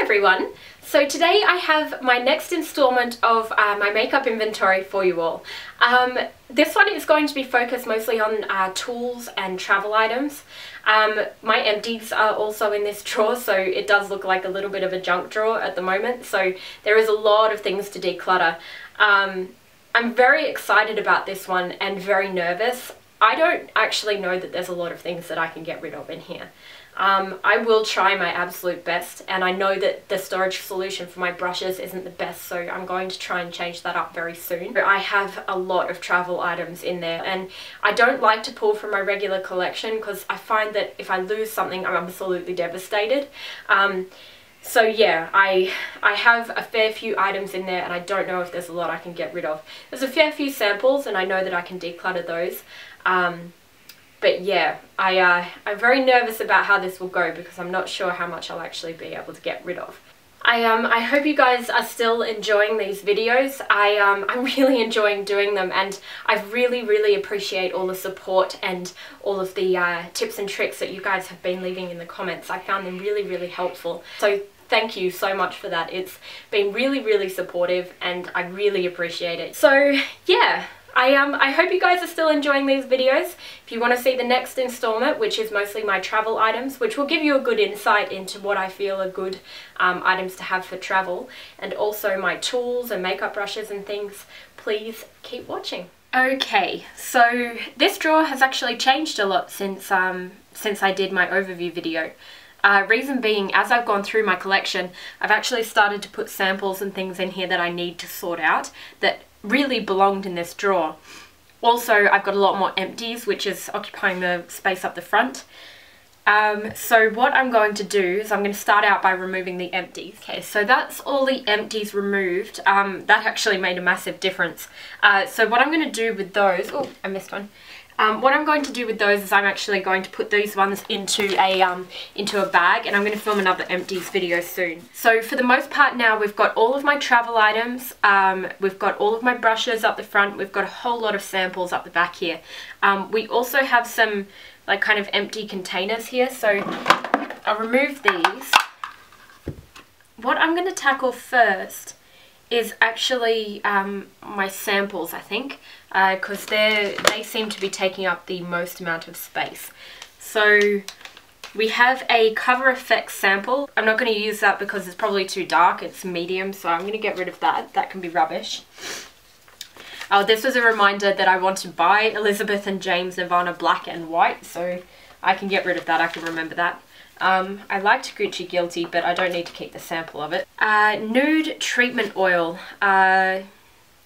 everyone. So today I have my next installment of my makeup inventory for you all. This one is going to be focused mostly on tools and travel items. My empties are also in this drawer, so it does look like a little bit of a junk drawer at the moment, so there is a lot of things to declutter. I'm very excited about this one and very nervous. I don't actually know that there's a lot of things that I can get rid of in here. I will try my absolute best, and I know that the storage solution for my brushes isn't the best, so I'm going to try and change that up very soon. I have a lot of travel items in there, and I don't like to pull from my regular collection because I find that if I lose something I'm absolutely devastated. So yeah, I have a fair few items in there, and I don't know if there's a lot I can get rid of. There's a fair few samples and I know that I can declutter those. But yeah, I'm very nervous about how this will go because I'm not sure how much I'll actually be able to get rid of. I hope you guys are still enjoying these videos. I'm really enjoying doing them, and I really appreciate all the support and all of the tips and tricks that you guys have been leaving in the comments. I found them really helpful. So thank you so much for that. It's been really supportive and I really appreciate it. So yeah. I hope you guys are still enjoying these videos. If you want to see the next installment, which is mostly my travel items, which will give you a good insight into what I feel are good items to have for travel, and also my tools and makeup brushes and things, please keep watching. Okay, so this drawer has actually changed a lot since I did my overview video. Reason being, as I've gone through my collection, I've actually started to put samples and things in here that I need to sort out that really belonged in this drawer. Also, I've got a lot more empties, which is occupying the space up the front. So what I'm going to do is I'm going to start out by removing the empties. Okay, so that's all the empties removed. That actually made a massive difference. So what I'm going to do with those, oh, I missed one. What I'm going to do with those is I'm actually going to put these ones into a bag, and I'm going to film another empties video soon. So for the most part now, we've got all of my travel items, we've got all of my brushes up the front, we've got a whole lot of samples up the back here. We also have some like kind of empty containers here, so I'll remove these. What I'm going to tackle first is actually my samples, I think, because they seem to be taking up the most amount of space. So we have a Cover Effects sample. I'm not going to use that because it's probably too dark. It's medium, so I'm going to get rid of that. That can be rubbish. Oh, this was a reminder that I want to buy Elizabeth and James Nirvana Black and White, so I can get rid of that. I can remember that. I liked Gucci Guilty, but I don't need to keep the sample of it. Nude Treatment Oil.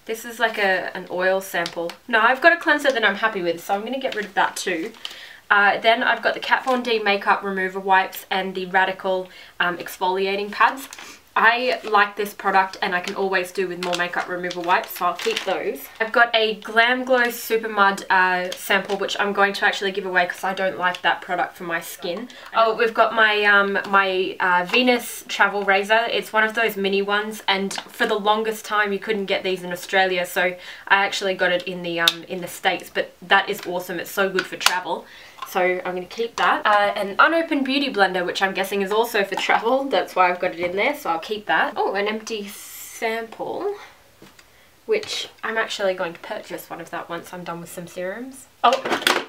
This is like an oil sample. No, I've got a cleanser that I'm happy with, so I'm going to get rid of that too. Then I've got the Kat Von D Makeup Remover Wipes and the Radical Exfoliating Pads. I like this product, and I can always do with more makeup remover wipes, so I'll keep those. I've got a Glam Glow Super Mud sample, which I'm going to actually give away because I don't like that product for my skin. Oh, we've got my Venus Travel Razor. It's one of those mini ones, and for the longest time you couldn't get these in Australia, so I actually got it in the States, but that is awesome. It's so good for travel. So I'm going to keep that. An unopened beauty blender, which I'm guessing is also for travel. That's why I've got it in there, so I'll keep that. Oh, an empty sample, which I'm actually going to purchase one of that once I'm done with some serums. Oh,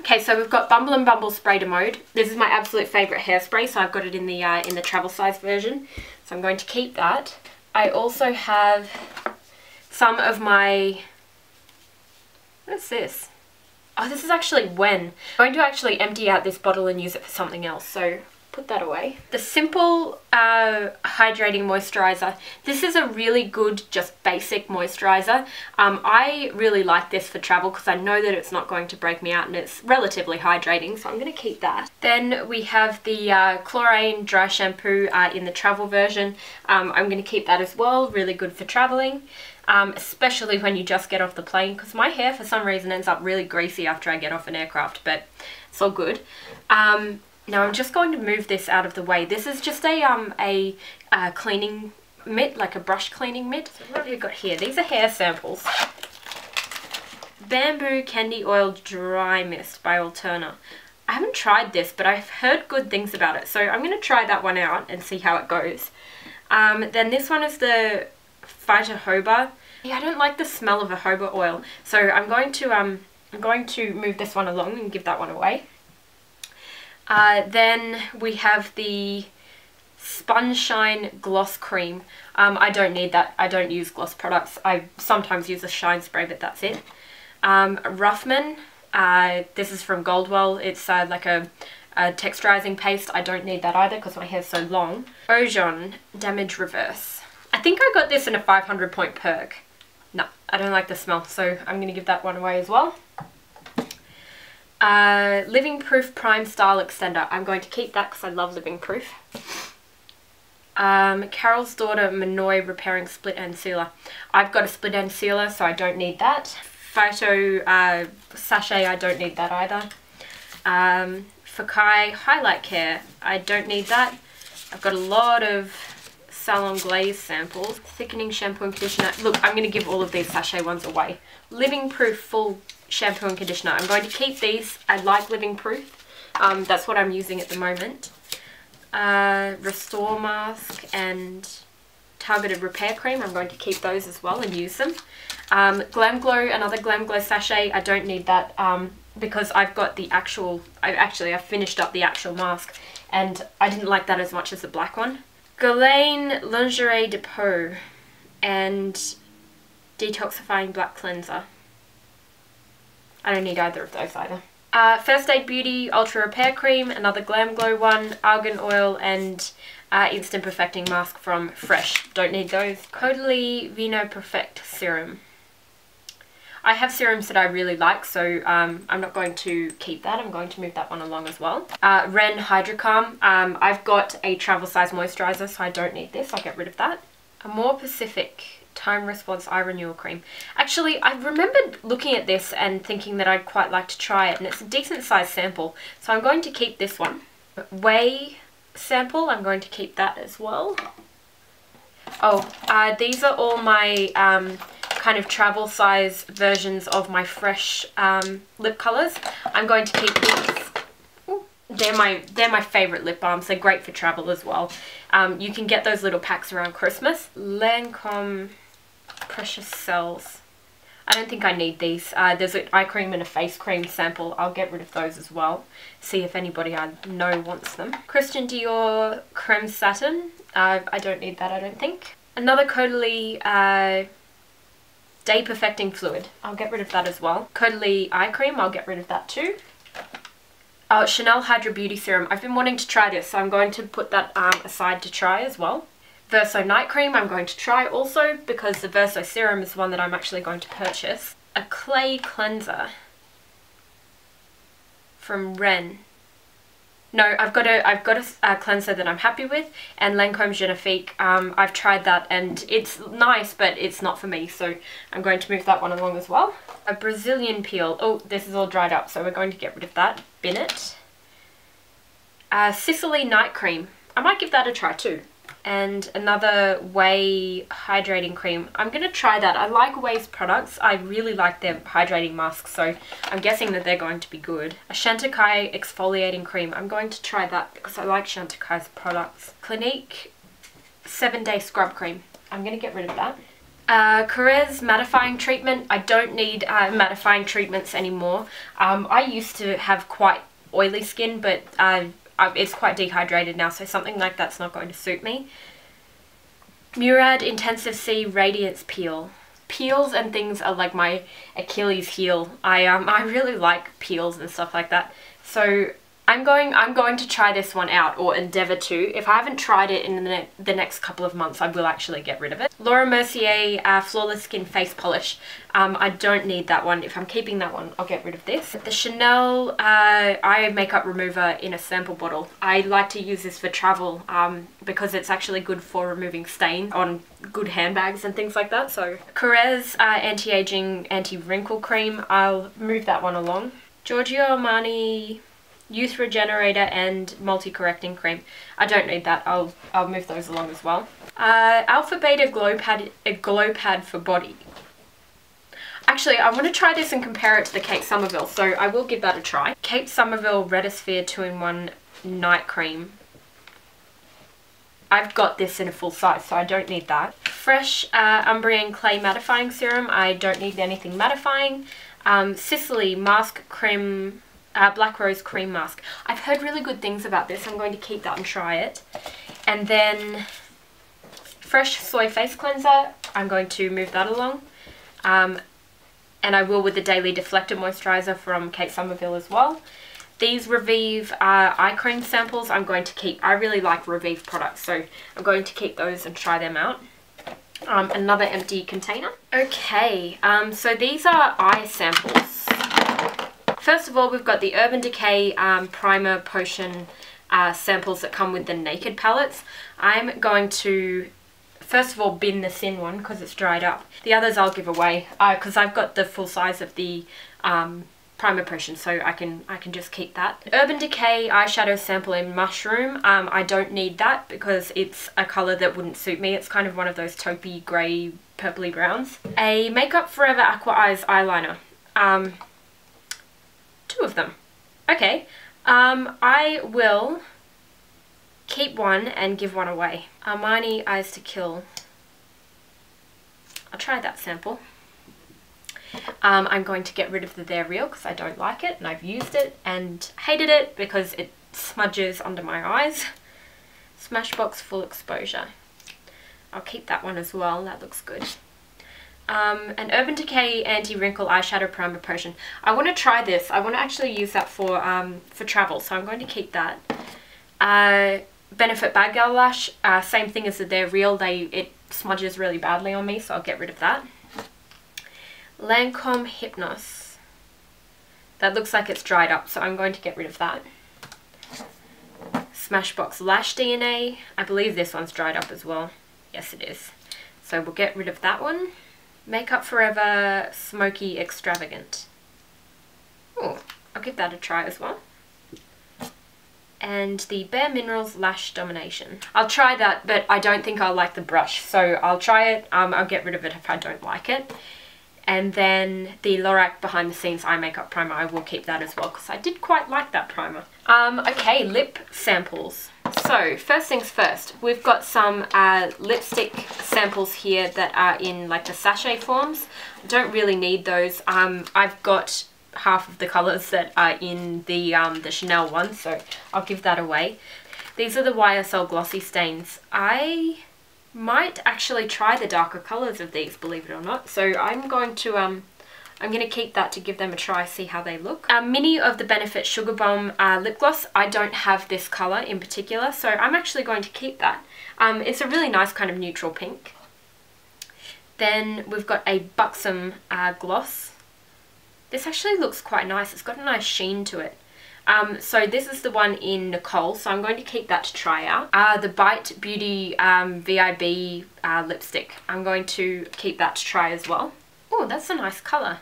okay, so we've got Bumble and Bumble Spray de Mode. This is my absolute favourite hairspray, so I've got it in the travel size version. So I'm going to keep that. I also have some of my... What's this? Oh, this is actually When. I'm going to actually empty out this bottle and use it for something else, so put that away. The Simple Hydrating Moisturiser. This is a really good, just basic moisturiser. I really like this for travel because I know that it's not going to break me out, and it's relatively hydrating, so I'm going to keep that. Then we have the Chlorine Dry Shampoo in the travel version. I'm going to keep that as well, really good for travelling. Especially when you just get off the plane, because my hair for some reason ends up really greasy after I get off an aircraft, but it's all good. Now I'm just going to move this out of the way. This is just a cleaning mitt, like a brush cleaning mitt. So what have we got here? These are hair samples. Bamboo Candy Oil Dry Mist by Alterna. I haven't tried this, but I've heard good things about it, so I'm going to try that one out and see how it goes. Then this one is the jojoba. Yeah, I don't like the smell of a jojoba oil, so I'm going to move this one along and give that one away. Then we have the Sponge Shine Gloss Cream. I don't need that. I don't use gloss products. I sometimes use a shine spray, but that's it. Ruffman. This is from Goldwell. It's like a texturizing paste. I don't need that either because my hair's so long. Ojon Damage Reverse. I think I got this in a 500 point perk. No, I don't like the smell, so I'm going to give that one away as well. Living Proof Prime Style Extender. I'm going to keep that because I love Living Proof. Carol's Daughter Minoy Repairing Split End Sealer. I've got a split end sealer, so I don't need that. Phyto Sachet, I don't need that either. Fakai Highlight Care, I don't need that. I've got a lot of Salon Glaze samples. Thickening Shampoo and Conditioner. Look, I'm going to give all of these sachet ones away. Living Proof Full Shampoo and Conditioner. I'm going to keep these. I like Living Proof. That's what I'm using at the moment. Restore Mask and Targeted Repair Cream. I'm going to keep those as well and use them. Glam Glow, another Glam Glow sachet. I don't need that because I've got the actual, I finished up the actual mask and I didn't like that as much as the black one. Guerlain Lingerie Depot and Detoxifying Black Cleanser. I don't need either of those either. First Aid Beauty Ultra Repair Cream, another Glam Glow one, Argan Oil and Instant Perfecting Mask from Fresh. Don't need those. Caudalie Vino Perfect Serum. I have serums that I really like, so I'm not going to keep that. I'm going to move that one along as well. Ren Hydro Calm. I've got a travel size moisturizer, so I don't need this. I'll get rid of that. Amore Pacific Time Response Eye Renewal Cream. Actually, I remembered looking at this and thinking that I'd quite like to try it, and it's a decent size sample, so I'm going to keep this one. Whey sample, I'm going to keep that as well. Oh, these are all my kind of travel size versions of my Fresh lip colours. I'm going to keep these. Ooh, they're my favourite lip balms. They're great for travel as well. You can get those little packs around Christmas. Lancome Precious Cells. I don't think I need these. There's an eye cream and a face cream sample. I'll get rid of those as well. See if anybody I know wants them. Christian Dior Creme Satin. I don't need that, I don't think. Another Caudalie Day Perfecting Fluid. I'll get rid of that as well. Caudalie Eye Cream. I'll get rid of that too. Chanel Hydra Beauty Serum. I've been wanting to try this, so I'm going to put that aside to try as well. Verso Night Cream I'm going to try also because the Verso Serum is one that I'm actually going to purchase. A Clay Cleanser from Ren. No, I've got a cleanser that I'm happy with, and Lancome Genifique. I've tried that and it's nice, but it's not for me, so I'm going to move that one along as well. A Brazilian Peel. Oh, this is all dried up, so we're going to get rid of that. Bin it. Sicily Night Cream. I might give that a try too. And another Whey Hydrating Cream. I'm going to try that. I like Whey's products. I really like their hydrating masks, so I'm guessing that they're going to be good. A Chantecaille Exfoliating Cream. I'm going to try that because I like Chantecaille's products. Clinique 7-Day Scrub Cream. I'm going to get rid of that. Carrez Mattifying Treatment. I don't need mattifying treatments anymore. I used to have quite oily skin, but it's quite dehydrated now, so something like that's not going to suit me. Murad Intensive C Radiance Peel. Peels and things are like my Achilles heel. I really like peels and stuff like that. So I'm going to try this one out, or endeavour to. If I haven't tried it in the next couple of months, I will actually get rid of it. Laura Mercier Flawless Skin Face Polish. I don't need that one. If I'm keeping that one, I'll get rid of this. The Chanel Eye Makeup Remover in a sample bottle. I like to use this for travel because it's actually good for removing stains on good handbags and things like that. So Carrez Anti-Aging Anti-Wrinkle Cream. I'll move that one along. Giorgio Armani Youth Regenerator and Multi-Correcting Cream. I don't need that. I'll move those along as well. Alpha Beta Glow Pad for Body. Actually, I want to try this and compare it to the Kate Somerville, so I will give that a try. Kate Somerville Retisphere 2-in-1 Night Cream. I've got this in a full size, so I don't need that. Fresh Umbrian Clay Mattifying Serum. I don't need anything mattifying. Sicily Mask Cream, Black Rose Cream Mask. I've heard really good things about this. I'm going to keep that and try it. And then Fresh Soy Face Cleanser. I'm going to move that along. And I will with the Daily Deflector Moisturiser from Kate Somerville as well. These Revive eye cream samples I'm going to keep. I really like Revive products, so I'm going to keep those and try them out. Another empty container. Okay, so these are eye samples. First of all, we've got the Urban Decay Primer Potion samples that come with the Naked palettes. I'm going to first of all bin the thin one because it's dried up. The others I'll give away because I've got the full size of the Primer Potion, so I can just keep that. Urban Decay eyeshadow sample in Mushroom. I don't need that because it's a colour that wouldn't suit me. It's kind of one of those taupey grey purpley browns. A Makeup Forever Aqua Eyes eyeliner. 2 of them. Okay. I will keep one and give one away. Armani Eyes to Kill. I'll try that sample. I'm going to get rid of the They're Real because I don't like it and I've used it and hated it because it smudges under my eyes. Smashbox Full Exposure. I'll keep that one as well, that looks good. An Urban Decay Anti-Wrinkle Eyeshadow Primer Potion. I want to try this. I want to actually use that for travel, so I'm going to keep that. Benefit Bad Girl Lash. Same thing as the They're Real. It smudges really badly on me, so I'll get rid of that. Lancome Hypnos. That looks like it's dried up, so I'm going to get rid of that. Smashbox Lash DNA. I believe this one's dried up as well. Yes, it is. So we'll get rid of that one. Makeup Forever Smoky Extravagant. Oh, I'll give that a try as well. And the Bare Minerals Lash Domination. I'll try that, but I don't think I'll like the brush, so I'll try it. I'll get rid of it if I don't like it. And then the Lorac Behind the Scenes Eye Makeup Primer, I will keep that as well because I did quite like that primer. Okay, lip samples. So, first things first, we've got some lipstick samples here that are in like the sachet forms. I don't really need those. I've got half of the colours that are in the Chanel one, so I'll give that away. These are the YSL Glossy Stains. I might actually try the darker colours of these, believe it or not. So I'm going to keep that to give them a try, see how they look. Mini of the Benefit Sugar Bomb lip gloss. I don't have this colour in particular, so I'm actually going to keep that. It's a really nice kind of neutral pink. Then we've got a Buxom gloss. This actually looks quite nice. It's got a nice sheen to it. So this is the one in Nicole, so I'm going to keep that to try out. The Bite Beauty VIB lipstick. I'm going to keep that to try as well. Oh, that's a nice colour.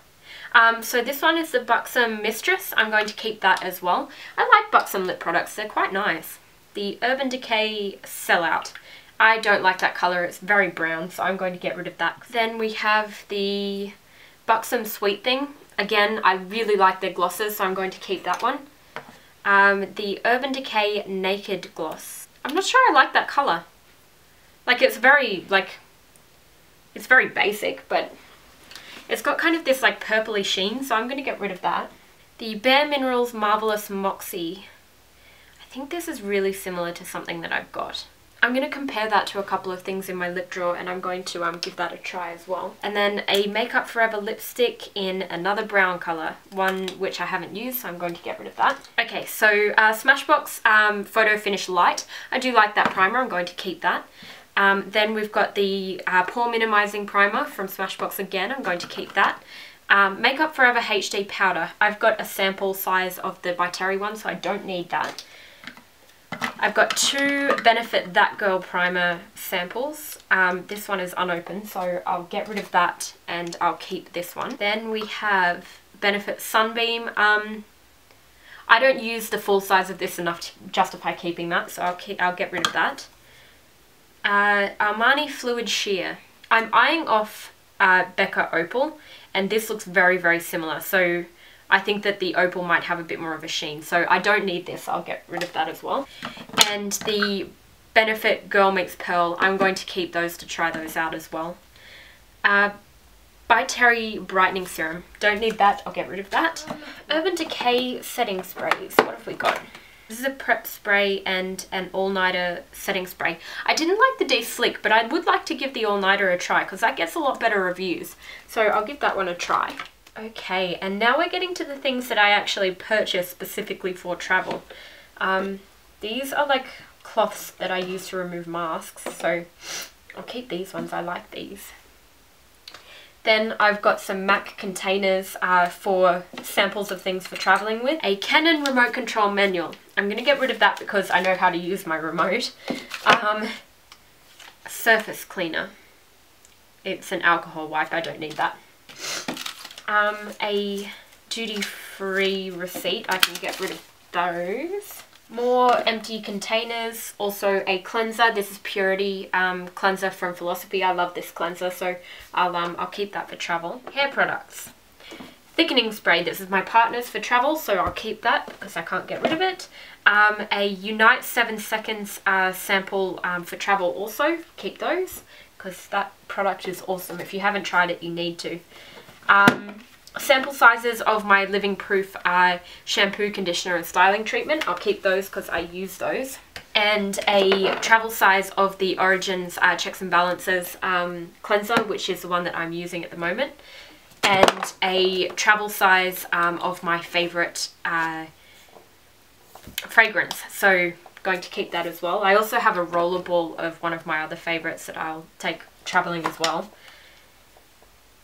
So this one is the Buxom Mistress. I'm going to keep that as well. I like Buxom lip products. They're quite nice. The Urban Decay Sellout. I don't like that colour. It's very brown, so I'm going to get rid of that. Then we have the Buxom Sweet Thing. Again, I really like their glosses, so I'm going to keep that one. The Urban Decay Naked Gloss. I'm not sure I like that colour. Like, it's very basic, but it's got kind of this like purpley sheen, so I'm going to get rid of that. The Bare Minerals Marvelous Moxie. I think this is really similar to something that I've got. I'm going to compare that to a couple of things in my lip drawer, and I'm going to give that a try as well. And then a Makeup Forever lipstick in another brown colour, one which I haven't used, so I'm going to get rid of that. Okay, so Smashbox Photo Finish Light. I do like that primer, I'm going to keep that. Then we've got the Pore Minimizing Primer from Smashbox again, I'm going to keep that. Makeup Forever HD Powder. I've got a sample size of the By Terry one, so I don't need that. I've got 2 Benefit That Girl Primer samples. This one is unopened, so I'll get rid of that and I'll keep this one. Then we have Benefit Sunbeam. I don't use the full size of this enough to justify keeping that, so I'll get rid of that. Armani Fluid Sheer. I'm eyeing off Becca Opal, and this looks very, very similar. So I think that the opal might have a bit more of a sheen. So I don't need this. I'll get rid of that as well. And the Benefit Girl Meets Pearl, I'm going to keep those to try those out as well. By Terry Brightening Serum. Don't need that. I'll get rid of that. Urban Decay Setting Sprays. What have we got? This is a prep spray and an all-nighter setting spray. I didn't like the De-Slick, but I would like to give the all-nighter a try because that gets a lot better reviews. So I'll give that one a try. Okay, and now we're getting to the things that I actually purchased specifically for travel. These are like cloths that I use to remove masks, so I'll keep these ones. I like these. Then I've got some MAC containers for samples of things for traveling with. A Canon remote control manual. I'm going to get rid of that because I know how to use my remote. Surface cleaner. It's an alcohol wipe. I don't need that. A duty-free receipt. I can get rid of those. More empty containers. Also a cleanser. This is Purity cleanser from Philosophy. I love this cleanser, so I'll keep that for travel. Hair products. Thickening spray. This is my partner's for travel, so I'll keep that because I can't get rid of it. A Unite 7 Seconds sample for travel also. Keep those because that product is awesome. If you haven't tried it, you need to. Sample sizes of my Living Proof shampoo, conditioner and styling treatment. I'll keep those because I use those. And a travel size of the Origins Checks and Balances cleanser, which is the one that I'm using at the moment. And a travel size of my favourite fragrance. So going to keep that as well. I also have a rollerball of one of my other favourites that I'll take travelling as well.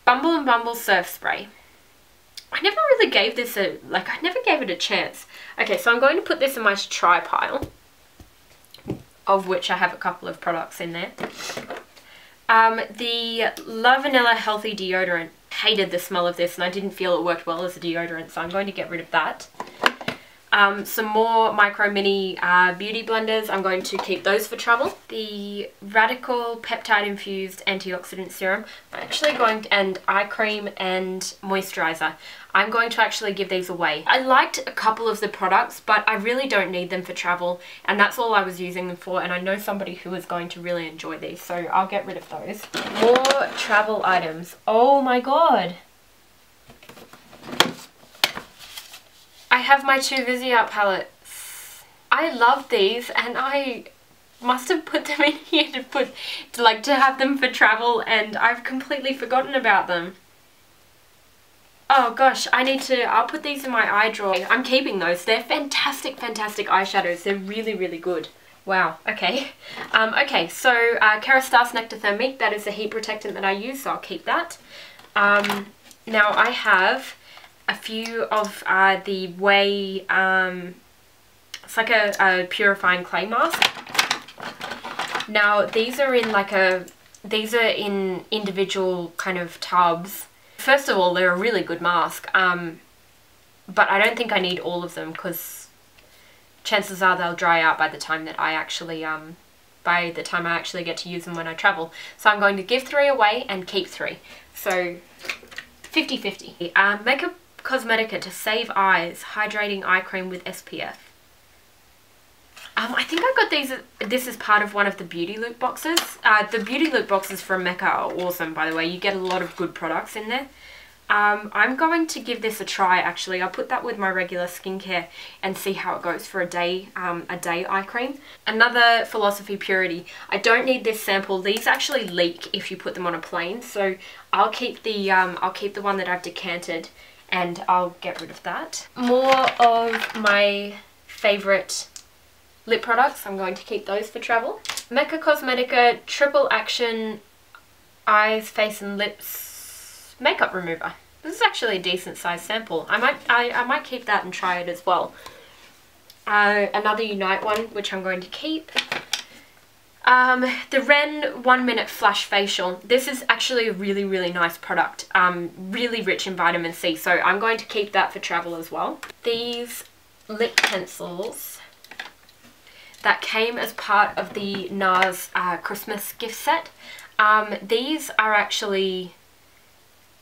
Bumble and Bumble Surf Spray. I never really gave this I never gave it a chance. Okay, so I'm going to put this in my try pile, of which I have a couple of products in there. The La Vanilla Healthy Deodorant. Hated the smell of this and I didn't feel it worked well as a deodorant, so I'm going to get rid of that. Some more Micro Mini beauty blenders. I'm going to keep those for travel. The Radical Peptide Infused Antioxidant Serum. I'm actually going to, and eye cream and moisturizer. I'm going to actually give these away. I liked a couple of the products, but I really don't need them for travel, and that's all I was using them for, and I know somebody who is going to really enjoy these, so I'll get rid of those. More travel items. Oh my god. I have my two Viseart palettes. I love these and I must have put them in here to have them for travel, and I've completely forgotten about them. Oh gosh, I'll put these in my eye drawer. I'm keeping those. They're fantastic, fantastic eyeshadows. They're really, really good. Wow, okay. Okay, so Cara Stars Nectar Thermique, that is the heat protectant that I use, so I'll keep that. Now I have a few of the Way, it's like a purifying clay mask. Now these are in individual kind of tubs. First of all, they're a really good mask, but I don't think I need all of them because chances are they'll dry out by the time that I actually get to use them when I travel. So I'm going to give 3 away and keep 3. So 50-50. Makeup Cosmetica to Save Eyes Hydrating Eye Cream with SPF. I think I got this as part of one of the Beauty Loop boxes. The Beauty Loop boxes from Mecca are awesome, by the way. You get a lot of good products in there. I'm going to give this a try, actually. I'll put that with my regular skincare and see how it goes for a day eye cream. Another Philosophy Purity. I don't need this sample. These actually leak if you put them on a plane, so I'll keep the one that I've decanted and I'll get rid of that. More of my favourite lip products. I'm going to keep those for travel. Mecca Cosmetica Triple Action Eyes, Face and Lips Makeup Remover. This is actually a decent size sample. I might keep that and try it as well. Another Unite one, which I'm going to keep. The Ren 1 Minute Flash Facial. This is actually a really, really nice product. Really rich in vitamin C, so I'm going to keep that for travel as well. These lip pencils that came as part of the NARS Christmas gift set. These are actually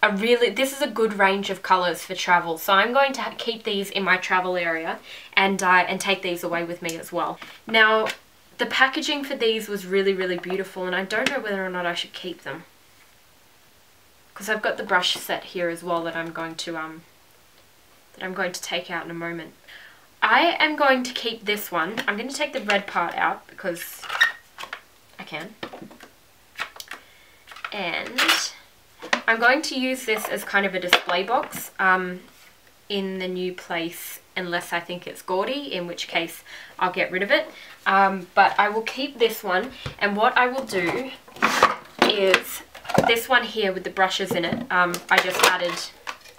this is a good range of colours for travel, so I'm going to keep these in my travel area and take these away with me as well. Now, the packaging for these was really, really beautiful, and I don't know whether or not I should keep them, because I've got the brush set here as well that I'm going to take out in a moment. I am going to keep this one. I'm going to take the red part out because I can. And I'm going to use this as kind of a display box in the new place, unless I think it's gaudy, in which case I'll get rid of it. But I will keep this one, and what I will do is this one here with the brushes in it. I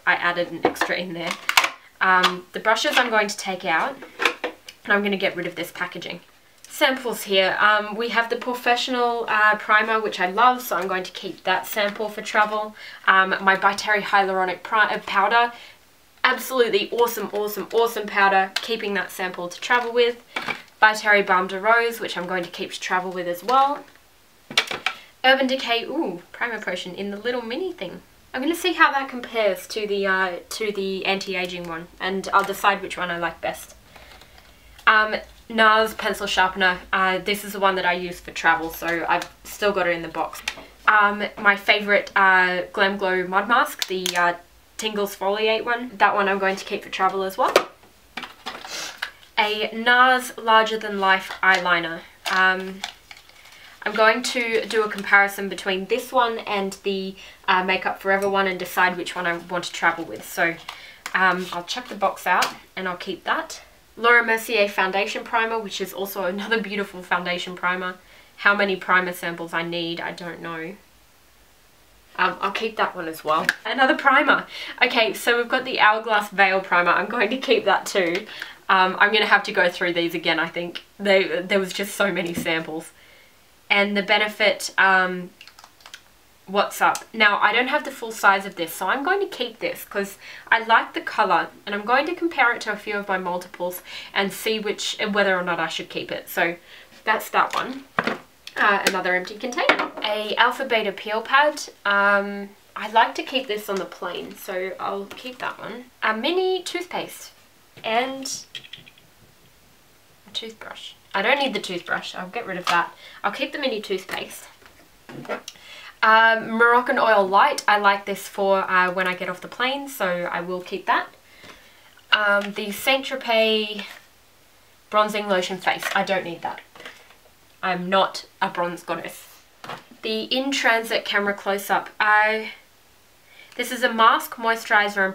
added an extra in there. The brushes I'm going to take out, and I'm going to get rid of this packaging. Samples here. We have the Professional primer, which I love, so I'm going to keep that sample for travel. My By Terry Hyaluronic powder. Absolutely awesome, awesome, awesome powder. Keeping that sample to travel with. By Terry Balm de Rose, which I'm going to keep to travel with as well. Urban Decay, primer potion in the little mini thing. I'm going to see how that compares to the anti-aging one, and I'll decide which one I like best. NARS pencil sharpener. This is the one that I use for travel, so I've still got it in the box. My favourite Glam Glow mud mask, the Tingles Foliate one. That one I'm going to keep for travel as well. A NARS Larger Than Life eyeliner. I'm going to do a comparison between this one and the Makeup Forever one and decide which one I want to travel with. So I'll chuck the box out and I'll keep that. Laura Mercier foundation primer, which is also another beautiful foundation primer. How many primer samples I need, I don't know. I'll keep that one as well. Another primer. Okay, so we've got the Hourglass Veil primer. I'm going to keep that too. I'm going to have to go through these again, I think. There was just so many samples. And the Benefit What's Up. Now, I don't have the full size of this, so I'm going to keep this because I like the colour, and I'm going to compare it to a few of my multiples and see whether or not I should keep it. So that's that one. Another empty container. A Alpha Beta Peel Pad. I like to keep this on the plane, so I'll keep that one. A mini toothpaste and a toothbrush. I don't need the toothbrush, I'll get rid of that. I'll keep the mini toothpaste. Moroccan Oil Light, I like this for when I get off the plane, so I will keep that. The Saint Tropez Bronzing Lotion Face, I don't need that. I'm not a bronze goddess. The In Transit Camera Close-Up, this is a mask, moisturizer and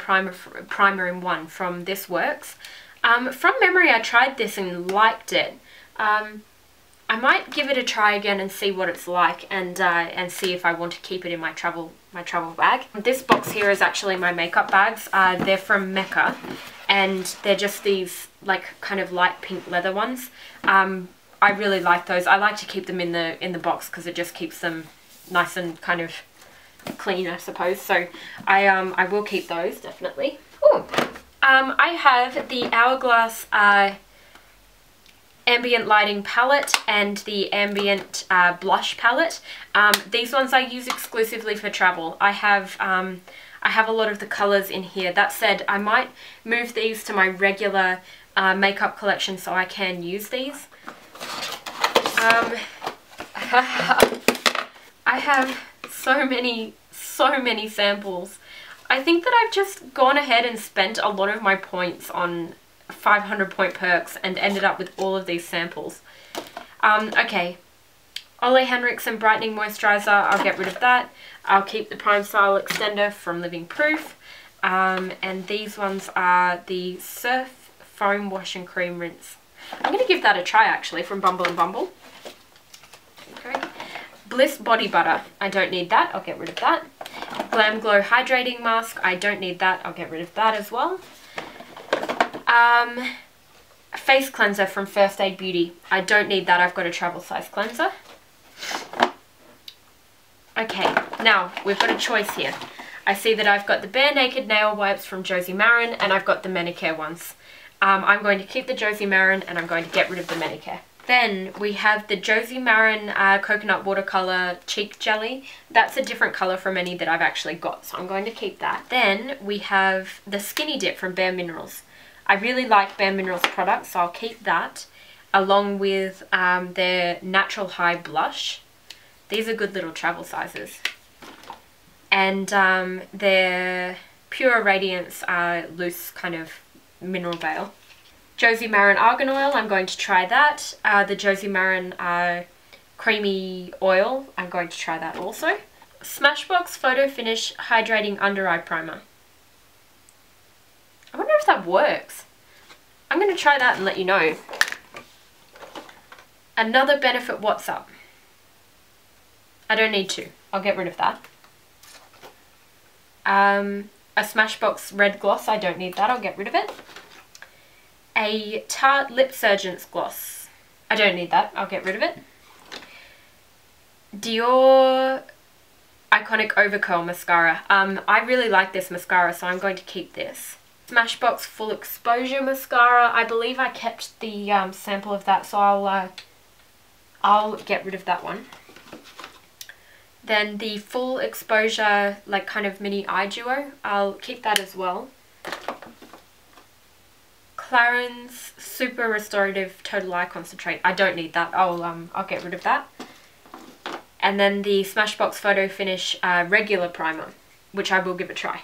primer in one from This Works. From memory I tried this and liked it. I might give it a try again and see what it's like, and see if I want to keep it in my travel bag. This box here is actually my makeup bags. They're from Mecca, and they're just these like kind of light pink leather ones. I really like those. I like to keep them in the box because it just keeps them nice and kind of clean, I suppose. So I will keep those definitely. Ooh. I have the Hourglass Ambient Lighting palette and the Ambient Blush palette. These ones I use exclusively for travel. I have a lot of the colours in here. That said, I might move these to my regular makeup collection so I can use these. I have so many samples. I think that I've just gone ahead and spent a lot of my points on 500 point perks and ended up with all of these samples. Okay, Ole Henriksen Brightening Moisturiser, I'll get rid of that. I'll keep the Prime Style Extender from Living Proof. And these ones are the Surf Foam Wash and Cream Rinse. I'm going to give that a try actually, from Bumble and Bumble. Okay. Bliss Body Butter, I don't need that, I'll get rid of that. Glam Glow Hydrating Mask, I don't need that, I'll get rid of that as well. Face Cleanser from First Aid Beauty, I don't need that, I've got a travel size cleanser. Okay, now we've got a choice here. I see that I've got the Bare Naked Nail Wipes from Josie Maran, and I've got the Manicare ones. I'm going to keep the Josie Maran and I'm going to get rid of the Manicare. Then we have the Josie Maran Coconut Watercolor Cheek Jelly. That's a different colour from any that I've actually got, so I'm going to keep that. Then we have the Skinny Dip from Bare Minerals. I really like Bare Minerals products, so I'll keep that, along with their Natural High Blush. These are good little travel sizes. And their Pure Radiance loose kind of mineral veil. Josie Maran Argan Oil, I'm going to try that. The Josie Maran Creamy Oil, I'm going to try that also. Smashbox Photo Finish Hydrating Under Eye Primer. I wonder if that works. I'm going to try that and let you know. Another Benefit What's Up. I don't need to. I'll get rid of that. A Smashbox Red Gloss, I don't need that. I'll get rid of it. A Tarte Lip Surgeon's Gloss. I don't need that. I'll get rid of it. Dior Iconic Overcurl Mascara. I really like this mascara, so I'm going to keep this. Smashbox Full Exposure Mascara. I believe I kept the sample of that, so I'll get rid of that one. Then the Full Exposure, like kind of mini eye duo. I'll keep that as well. Clarins Super Restorative Total Eye Concentrate. I don't need that. I'll get rid of that. And then the Smashbox Photo Finish Regular Primer, which I will give a try.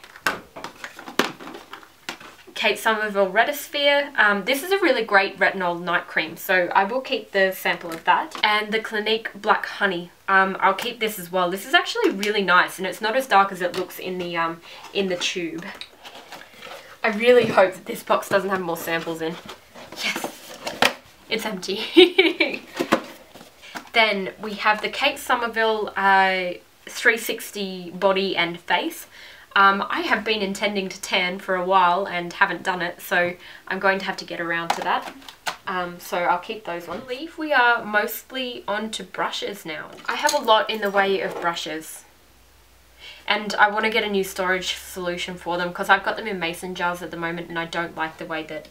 Kate Somerville Retisphere. This is a really great retinol night cream, so I will keep the sample of that. And the Clinique Black Honey. I'll keep this as well. This is actually really nice, and it's not as dark as it looks in the tube. I really hope that this box doesn't have more samples in. Yes, it's empty. Then we have the Kate Somerville 360 Body and Face. I have been intending to tan for a while and haven't done it, so I'm going to have to get around to that. So I'll keep those ones. I believe we are mostly on to brushes now. I have a lot in the way of brushes. And I want to get a new storage solution for them because I've got them in mason jars at the moment and I don't like the way that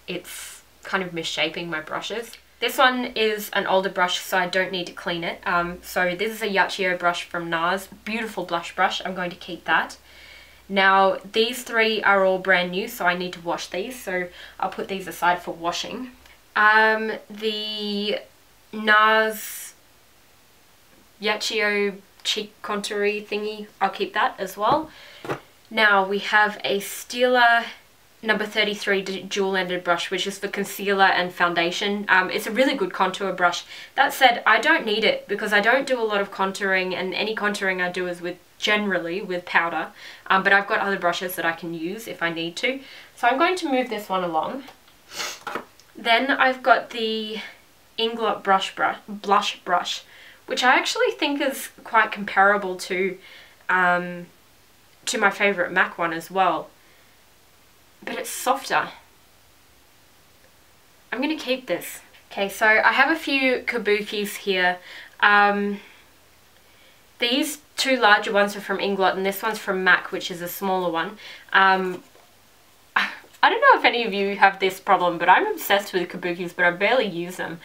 it's kind of misshaping my brushes. This one is an older brush, so I don't need to clean it. So this is a Yachio brush from NARS. Beautiful blush brush. I'm going to keep that. Now these three are all brand new, so I need to wash these. So I'll put these aside for washing. The NARS Yachio cheek contoury thingy, I'll keep that as well. Now we have a Stila number 33 dual-ended brush, which is for concealer and foundation. It's a really good contour brush. That said, I don't need it because I don't do a lot of contouring, and any contouring I do is generally with powder, but I've got other brushes that I can use if I need to. So I'm going to move this one along. Then I've got the Inglot blush brush, which I actually think is quite comparable to my favourite MAC one as well. But it's softer. I'm going to keep this. Okay, so I have a few kabukis here. These two larger ones are from Inglot and this one's from MAC, which is a smaller one. I don't know if any of you have this problem, but I'm obsessed with kabukis, but I barely use them.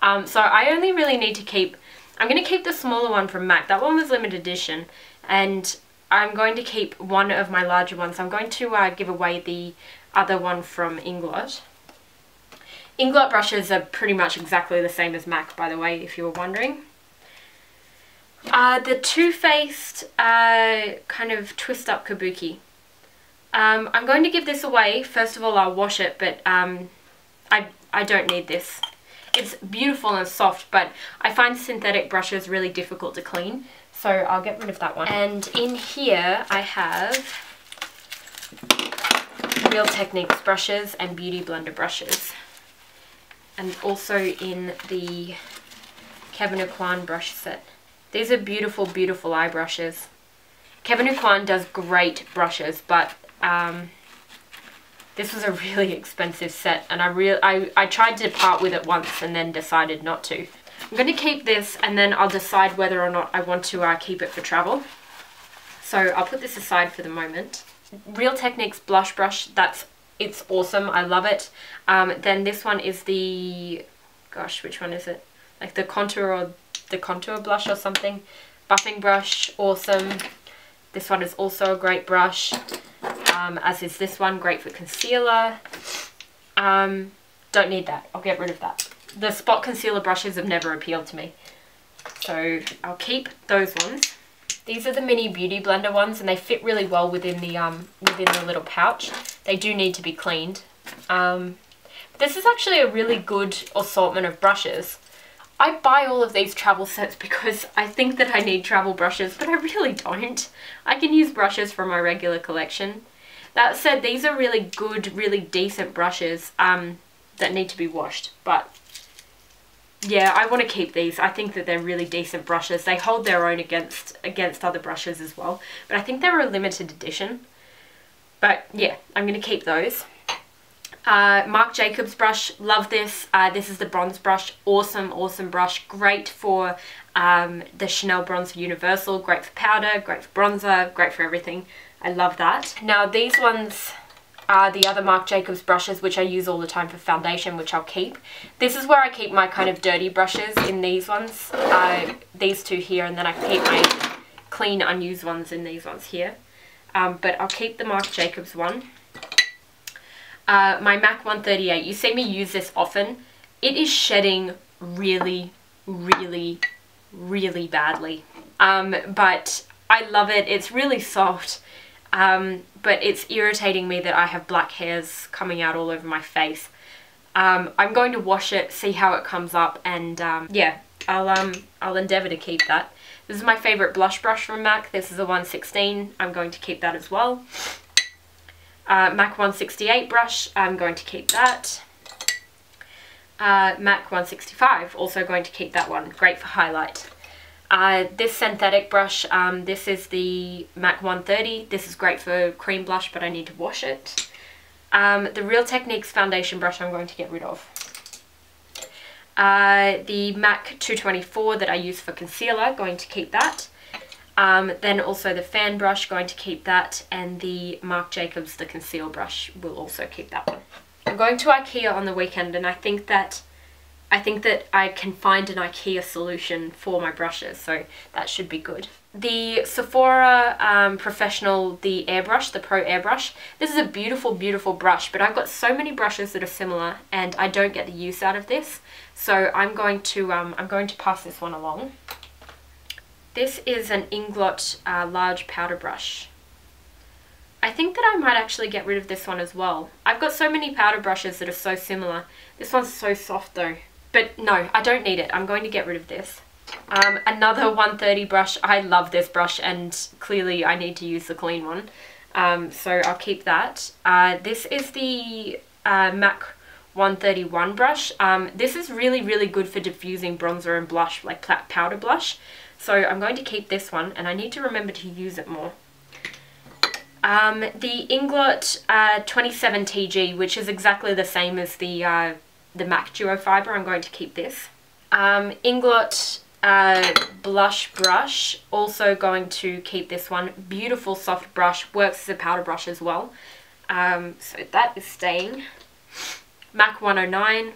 So I only really need to keep... I'm going to keep the smaller one from MAC. That one was limited edition, and I'm going to keep one of my larger ones. I'm going to give away the other one from Inglot. Inglot brushes are pretty much exactly the same as MAC, by the way, if you were wondering. The Too Faced kind of twist up kabuki. I'm going to give this away. First of all, I'll wash it, but I don't need this. It's beautiful and soft, but I find synthetic brushes really difficult to clean, so I'll get rid of that one. And in here I have Real Techniques brushes and Beauty Blender brushes. And also in the Kevin Aucoin brush set. These are beautiful, beautiful eye brushes. Kevin Aucoin does great brushes, but this was a really expensive set, and I tried to part with it once and then decided not to. I'm going to keep this, and then I'll decide whether or not I want to keep it for travel. So I'll put this aside for the moment. Real Techniques blush brush, it's awesome, I love it. Then this one is the gosh, which one is it? Like the contour blush or something. Buffing brush, awesome. This one is also a great brush, as is this one, great for concealer. Don't need that, I'll get rid of that. The spot concealer brushes have never appealed to me, so I'll keep those ones. These are the mini beauty blender ones, and they fit really well within the little pouch. They do need to be cleaned. This is actually a really good assortment of brushes. I buy all of these travel sets because I think that I need travel brushes, but I really don't. I can use brushes from my regular collection. That said, these are really good, really decent brushes that need to be washed. But yeah, I want to keep these. I think that they're really decent brushes. They hold their own against other brushes as well. But I think they're a limited edition. But yeah, I'm going to keep those. Marc Jacobs brush, love this. This is the bronze brush, awesome, awesome brush. Great for the Chanel Bronzer Universal, great for powder, great for bronzer, great for everything. I love that. Now these ones are the other Marc Jacobs brushes, which I use all the time for foundation, which I'll keep. This is where I keep my kind of dirty brushes, in these ones. These two here, and then I keep my clean, unused ones in these ones here. But I'll keep the Marc Jacobs one. My MAC 138, you see me use this often. It is shedding really, really, really badly. But I love it. It's really soft. But it's irritating me that I have black hairs coming out all over my face. I'm going to wash it, see how it comes up, and yeah, I'll endeavour to keep that. This is my favourite blush brush from MAC. This is a 116. I'm going to keep that as well. MAC 168 brush, I'm going to keep that. MAC 165, also going to keep that one. Great for highlight. This synthetic brush, this is the MAC 130. This is great for cream blush, but I need to wash it. The Real Techniques foundation brush I'm going to get rid of. The MAC 224 that I use for concealer, going to keep that. Then also the fan brush, going to keep that, and the Marc Jacobs, the conceal brush, will also keep that one. I'm going to IKEA on the weekend, and I think that I can find an IKEA solution for my brushes, so that should be good. The Sephora Professional, the airbrush, the Pro airbrush. This is a beautiful, beautiful brush, but I've got so many brushes that are similar, and I don't get the use out of this, so I'm going to pass this one along. This is an Inglot large powder brush. I think that I might actually get rid of this one as well. I've got so many powder brushes that are so similar. This one's so soft though. But no, I don't need it. I'm going to get rid of this. Another 130 brush. I love this brush, and clearly I need to use the clean one. So I'll keep that. This is the MAC 131 brush. This is really, really good for diffusing bronzer and blush, like powder blush. So I'm going to keep this one, and I need to remember to use it more. The Inglot 27 TG, which is exactly the same as the MAC Duo Fiber, I'm going to keep this. Inglot blush brush, also going to keep this one. Beautiful soft brush, works as a powder brush as well. So that is staying. MAC 109,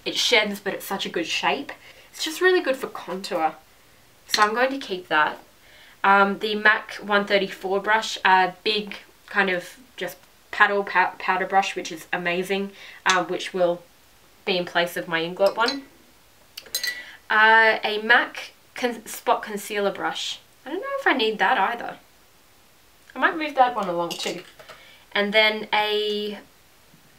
it sheds, but it's such a good shape. It's just really good for contour. So I'm going to keep that. The MAC 134 brush, big kind of just paddle powder brush, which is amazing, which will be in place of my Inglot one. A MAC spot concealer brush. I don't know if I need that either. I might move that one along too. And then a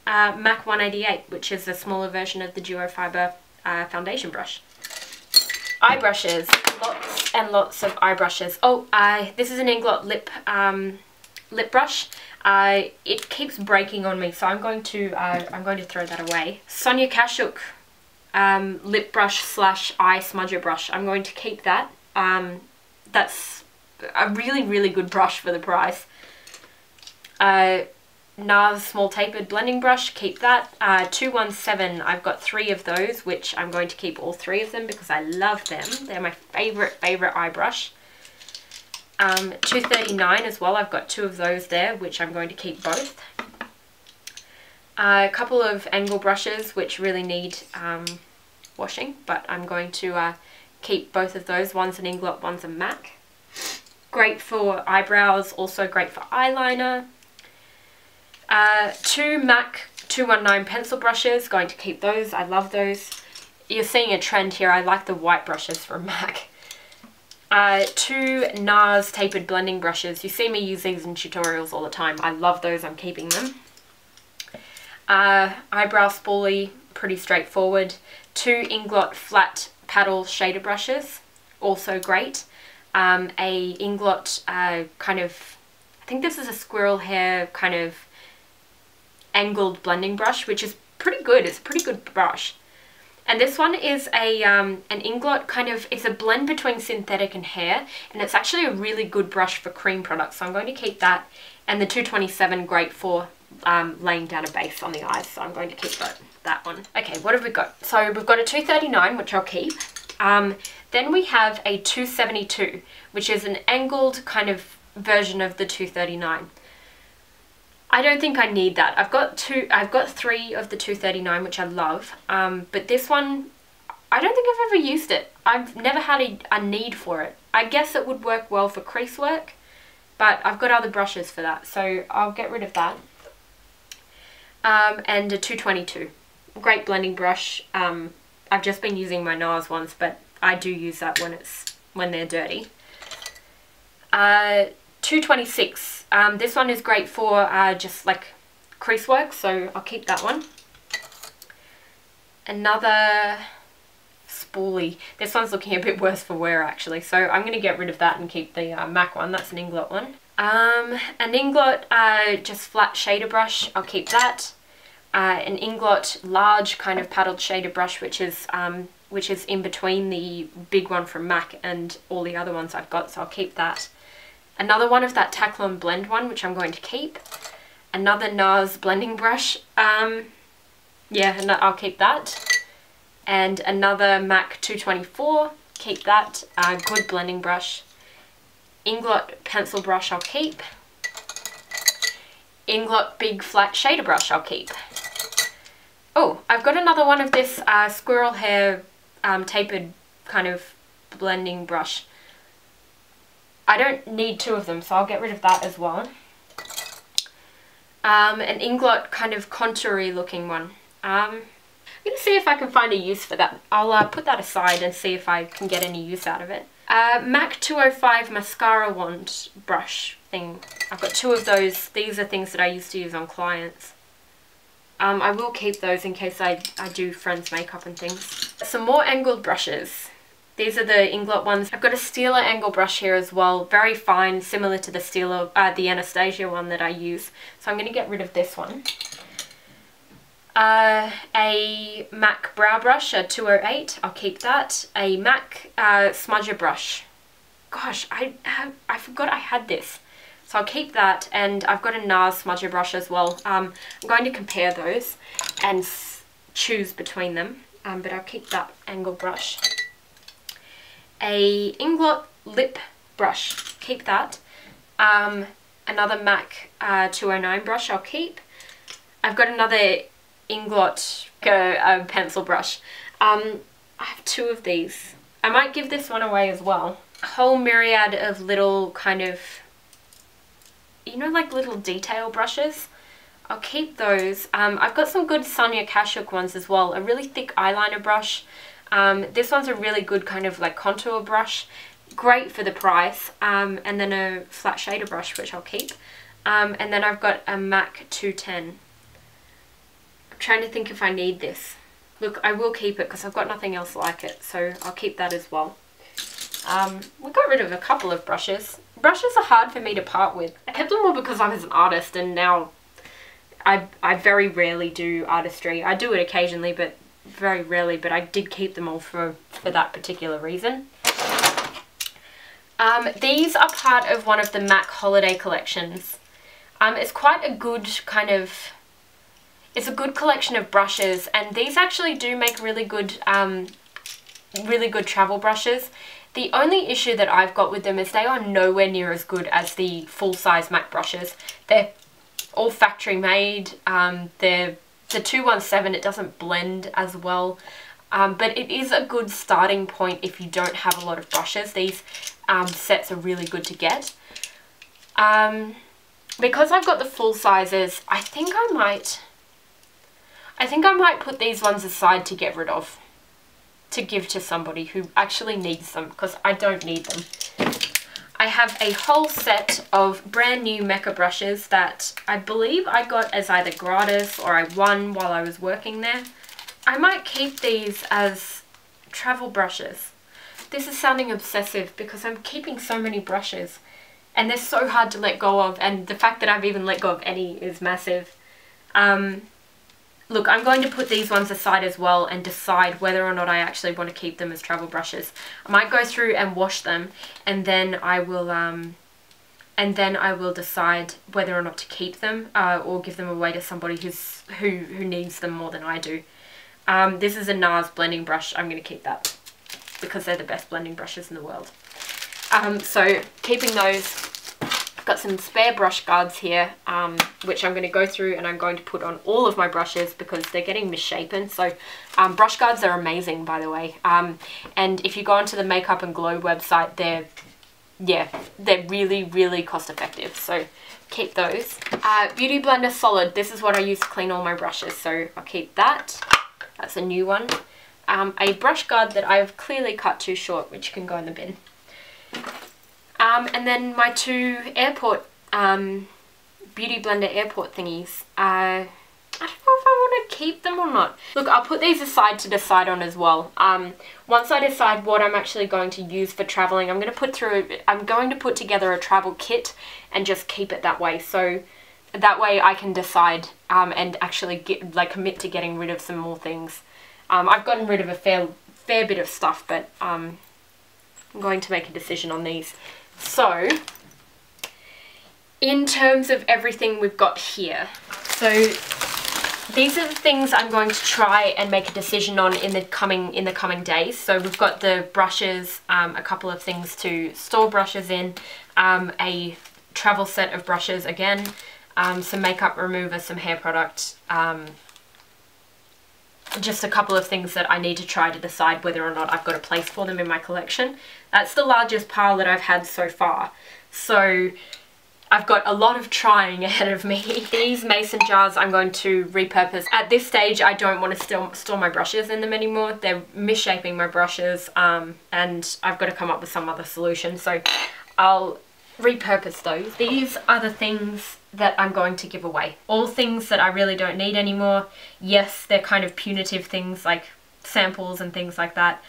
MAC 188, which is a smaller version of the Duo Fiber foundation brush. Eye brushes, lots and lots of eye brushes. Oh, this is an Inglot lip brush. It keeps breaking on me, so I'm going to throw that away. Sonia Kashuk lip brush slash eye smudger brush. I'm going to keep that. That's a really, really good brush for the price. NARS small tapered blending brush, keep that. 217, I've got 3 of those, which I'm going to keep all 3 of them because I love them. They're my favourite eye brush. 239 as well, I've got 2 of those there, which I'm going to keep both. A couple of angle brushes, which really need washing, but I'm going to keep both of those. One's an Inglot, one's a MAC. Great for eyebrows, also great for eyeliner. 2 MAC 219 pencil brushes, going to keep those. I love those. You're seeing a trend here. I like the white brushes from MAC. 2 NARS tapered blending brushes. You see me use these in tutorials all the time. I love those. I'm keeping them. Eyebrow spoolie, pretty straightforward. 2 Inglot flat paddle shader brushes, also great. A Inglot kind of, I think this is a squirrel hair kind of angled blending brush, which is pretty good. It's a pretty good brush. And this one is an Inglot kind of, it's a blend between synthetic and hair, and it's actually a really good brush for cream products, so I'm going to keep that. And the 227, great for laying down a base on the eyes, so I'm going to keep that one. Okay, what have we got? So we've got a 239, which I'll keep. Then we have a 272, which is an angled kind of version of the 239. I don't think I need that. I've got 3 of the 239, which I love, but this one, I don't think I've ever used it. I've never had a need for it. I guess it would work well for crease work, but I've got other brushes for that, so I'll get rid of that. And a 222, great blending brush. I've just been using my NARS ones, but I do use that when they're dirty. 226. This one is great for just like crease work, so I'll keep that one. Another spoolie. This one's looking a bit worse for wear actually, so I'm going to get rid of that and keep the MAC one. That's an Inglot one. An Inglot just flat shader brush, I'll keep that. An Inglot large kind of paddled shader brush, which is in between the big one from MAC and all the other ones I've got, so I'll keep that. Another one of that Taklon blend one, which I'm going to keep. Another NARS blending brush. Yeah, and I'll keep that. And another MAC 224, keep that. Good blending brush. Inglot pencil brush, I'll keep. Inglot big flat shader brush, I'll keep. Oh, I've got another one of this squirrel hair tapered kind of blending brush. I don't need 2 of them, so I'll get rid of that as well. An Inglot kind of contoury looking one. I'm going to see if I can find a use for that. I'll put that aside and see if I can get any use out of it. MAC 205 mascara wand brush thing. I've got 2 of those. These are things that I used to use on clients. I will keep those in case I do friends' makeup and things. Some more angled brushes. These are the Inglot ones. I've got a Stila angle brush here as well. Very fine, similar to the Stila, the Anastasia one that I use. So I'm going to get rid of this one. A MAC brow brush, a 208. I'll keep that. A MAC smudger brush. Gosh, I forgot I had this. So I'll keep that, and I've got a NARS smudger brush as well. I'm going to compare those and choose between them, but I'll keep that angle brush. A Inglot lip brush, keep that. Another MAC 209 brush, I'll keep. I've got another Inglot pencil brush. I have 2 of these. I might give this one away as well. A whole myriad of little kind of, you know, like little detail brushes. I'll keep those. I've got some good Sonia Kashuk ones as well. A really thick eyeliner brush. This one's a really good kind of like contour brush. Great for the price. And then a flat shader brush, which I'll keep. And then I've got a MAC 210. I'm trying to think if I need this. Look, I will keep it because I've got nothing else like it. So I'll keep that as well. We got rid of a couple of brushes. Brushes are hard for me to part with. I kept them all because I was an artist, and now I very rarely do artistry. I do it occasionally, but very rarely, but I did keep them all for that particular reason. These are part of one of the MAC holiday collections. It's quite a good kind of, it's a good collection of brushes, and these actually do make really good travel brushes. The only issue that I've got with them is they are nowhere near as good as the full-size MAC brushes. They're all factory made. The 217, it doesn't blend as well. but it is a good starting point if you don't have a lot of brushes. These sets are really good to get. Because I've got the full sizes, I think I might put these ones aside to get rid of, to give to somebody who actually needs them, because I don't need them. I have a whole set of brand new Mecca brushes that I believe I got as either gratis or I won while I was working there. I might keep these as travel brushes. This is sounding obsessive because I'm keeping so many brushes and they're so hard to let go of, and the fact that I've even let go of any is massive. Look, I'm going to put these ones aside as well and decide whether or not I actually want to keep them as travel brushes. I might go through and wash them, and then I will decide whether or not to keep them or give them away to somebody who needs them more than I do. This is a NARS blending brush. I'm going to keep that because they're the best blending brushes in the world. So keeping those. I've got some spare brush guards here, which I'm going to go through and I'm going to put on all of my brushes because they're getting misshapen. So brush guards are amazing, by the way. And if you go onto the Makeup and Glow website, they're really, really cost effective. So keep those. Beauty Blender Solid. This is what I use to clean all my brushes. So I'll keep that. That's a new one. A brush guard that I've clearly cut too short, which can go in the bin. And then my two airport, Beauty Blender airport thingies. I don't know if I want to keep them or not. Look, I'll put these aside to decide on as well. Once I decide what I'm actually going to use for traveling, I'm going to put together a travel kit and just keep it that way. So that way I can decide and actually commit to getting rid of some more things. I've gotten rid of a fair bit of stuff, but I'm going to make a decision on these. So, in terms of everything we've got here, so these are the things I'm going to try and make a decision on in the coming days. So we've got the brushes, a couple of things to store brushes in, a travel set of brushes again, some makeup remover, some hair product, just a couple of things that I need to try to decide whether or not I've got a place for them in my collection. That's the largest pile that I've had so far. So I've got a lot of trying ahead of me. These mason jars I'm going to repurpose. At this stage I don't want to store my brushes in them anymore. They're misshaping my brushes and I've got to come up with some other solution. So I'll repurpose those. These are the things that I'm going to give away. All things that I really don't need anymore. Yes, they're kind of punitive things like samples and things like that.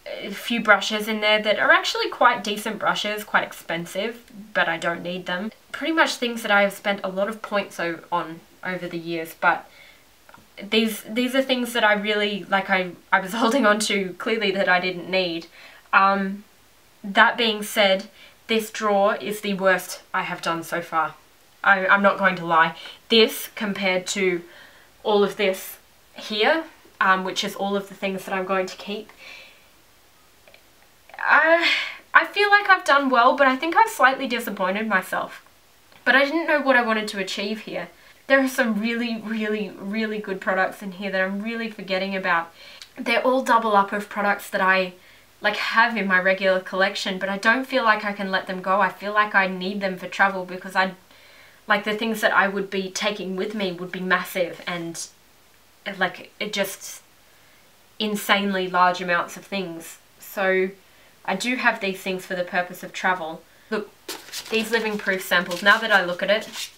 A few brushes in there that are actually quite decent brushes, quite expensive, but I don't need them. Pretty much things that I have spent a lot of points on over the years, but these are things that I really, I was holding on to clearly that I didn't need. That being said, this drawer is the worst I have done so far. I'm not going to lie. This compared to all of this here, which is all of the things that I'm going to keep, I feel like I've done well, but I think I've slightly disappointed myself. But I didn't know what I wanted to achieve here. There are some really, really, really good products in here that I'm really forgetting about. They're all double up of products that I have in my regular collection, but I don't feel like I can let them go. I feel like I need them for travel because the things that I would be taking with me would be massive and it just insanely large amounts of things. So I do have these things for the purpose of travel. Look, these living proof samples, now that I look at it,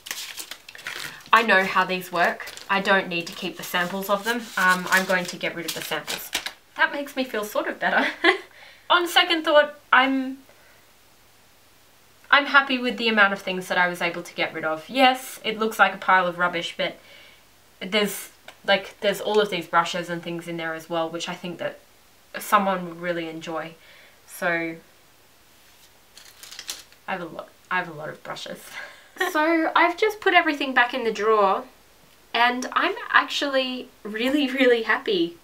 I know how these work. I don't need to keep the samples of them. I'm going to get rid of the samples. That makes me feel sort of better. On second thought, I'm happy with the amount of things that I was able to get rid of. Yes, it looks like a pile of rubbish, but there's all of these brushes and things in there as well, which I think that someone would really enjoy. So I have a lot of brushes. So I've just put everything back in the drawer and I'm actually really, really happy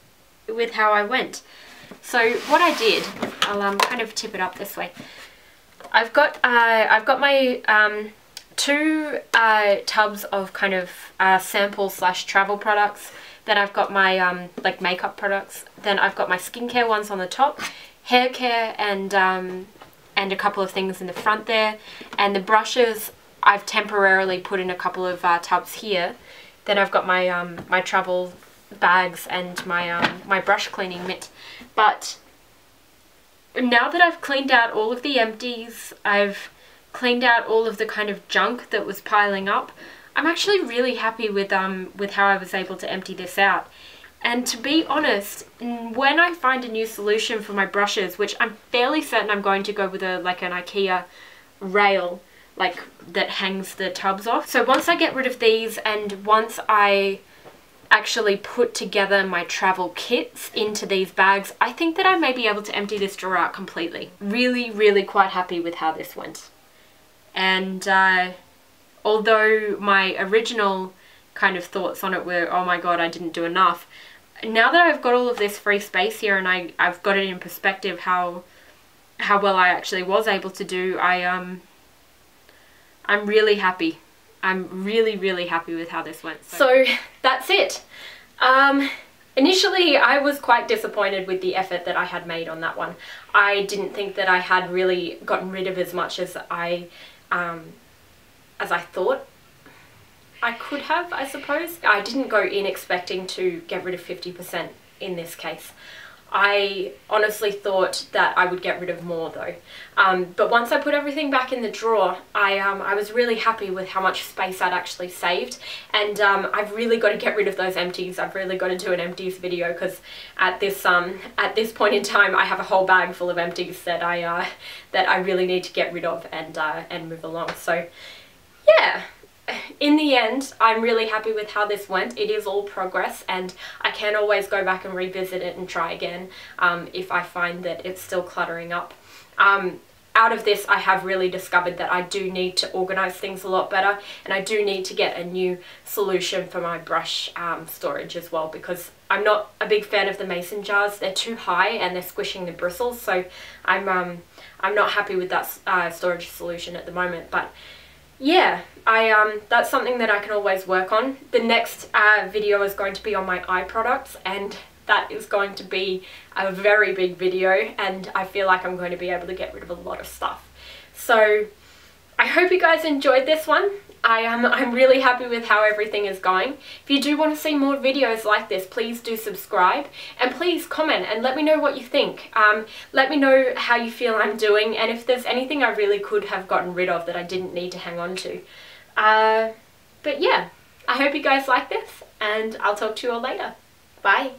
with how I went. So what I did, I'll kind of tip it up this way. I've got my two tubs of kind of sample slash travel products. Then I've got my like makeup products. Then I've got my skincare ones on the top, hair care, and a couple of things in the front there. And the brushes I've temporarily put in a couple of tubs here. Then I've got my my travel bags and my my brush cleaning mitt. But now that I've cleaned out all of the empties, I've cleaned out all of the kind of junk that was piling up, I'm actually really happy with how I was able to empty this out. And to be honest, when I find a new solution for my brushes, which I'm fairly certain I'm going to go with like an IKEA rail, like that hangs the tubs off. So once I get rid of these, and once I actually put together my travel kits into these bags, I think that I may be able to empty this drawer out completely. Really, really quite happy with how this went. And although my original kind of thoughts on it were, oh my god, I didn't do enough, now that I've got all of this free space here and I've got it in perspective how well I actually was able to do, I'm really happy. I'm really, really happy with how this went. So that's it. Initially, I was quite disappointed with the effort that I had made on that one. I didn't think that I had really gotten rid of as much as I thought I could have, I suppose. I didn't go in expecting to get rid of 50% in this case. I honestly thought that I would get rid of more though. But once I put everything back in the drawer, I was really happy with how much space I'd actually saved. And I've really got to get rid of those empties. I've really got to do an empties video, because at this point in time I have a whole bag full of empties that I really need to get rid of and move along. So yeah. In the end, I'm really happy with how this went. It is all progress, and I can always go back and revisit it and try again if I find that it's still cluttering up. Out of this, I have really discovered that I do need to organise things a lot better, and I do need to get a new solution for my brush storage as well, because I'm not a big fan of the mason jars. They're too high and they're squishing the bristles, so I'm not happy with that storage solution at the moment. But yeah, that's something that I can always work on. The next video is going to be on my eye products, and that is going to be a very big video, and I feel like I'm going to be able to get rid of a lot of stuff. So I hope you guys enjoyed this one. I'm really happy with how everything is going. If you do want to see more videos like this, please do subscribe, and please comment and let me know what you think. Let me know how you feel I'm doing, and if there's anything I really could have gotten rid of that I didn't need to hang on to. But yeah, I hope you guys like this, and I'll talk to you all later. Bye.